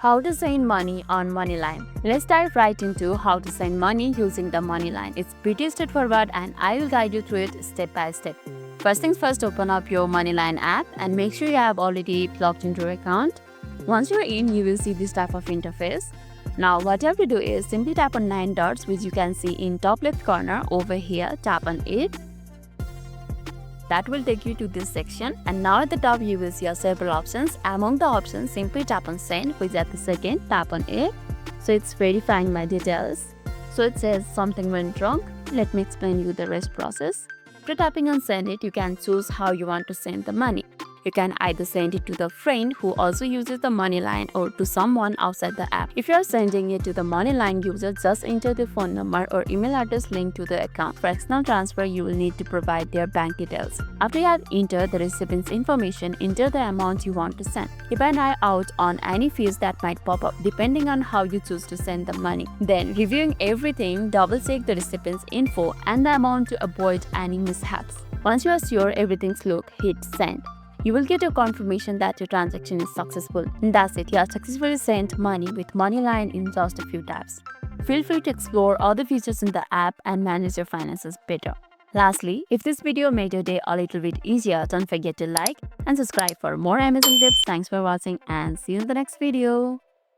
How to send money on Moneyline. Let's dive right into how to send money using the Moneyline. It's pretty straightforward and I will guide you through it step by step. First things first, open up your Moneyline app and make sure you have already logged into your account. Once you're in, you will see this type of interface. Now what you have to do is simply tap on 9 dots which you can see in top left corner over here. Tap on it. That will take you to this section, and now at the top you will see several options. Among the options, simply tap on send, which at the second tap on it. So it's verifying my details. So it says something went wrong. Let me explain you the rest process. After tapping on send it, you can choose how you want to send the money. You can either send it to the friend who also uses the Moneyline or to someone outside the app. If you are sending it to the Moneyline user, just enter the phone number or email address linked to the account. For external transfer, you will need to provide their bank details. After you have entered the recipient's information, enter the amount you want to send. Keep an eye out on any fees that might pop up depending on how you choose to send the money. Then, reviewing everything, double check the recipient's info and the amount to avoid any mishaps. Once you are sure everything's look, hit send. You will get a confirmation that your transaction is successful. And that's it, you have successfully sent money with Moneyline in just a few taps. Feel free to explore other features in the app and manage your finances better. Lastly, if this video made your day a little bit easier, don't forget to like and subscribe for more amazing tips. Thanks for watching and see you in the next video.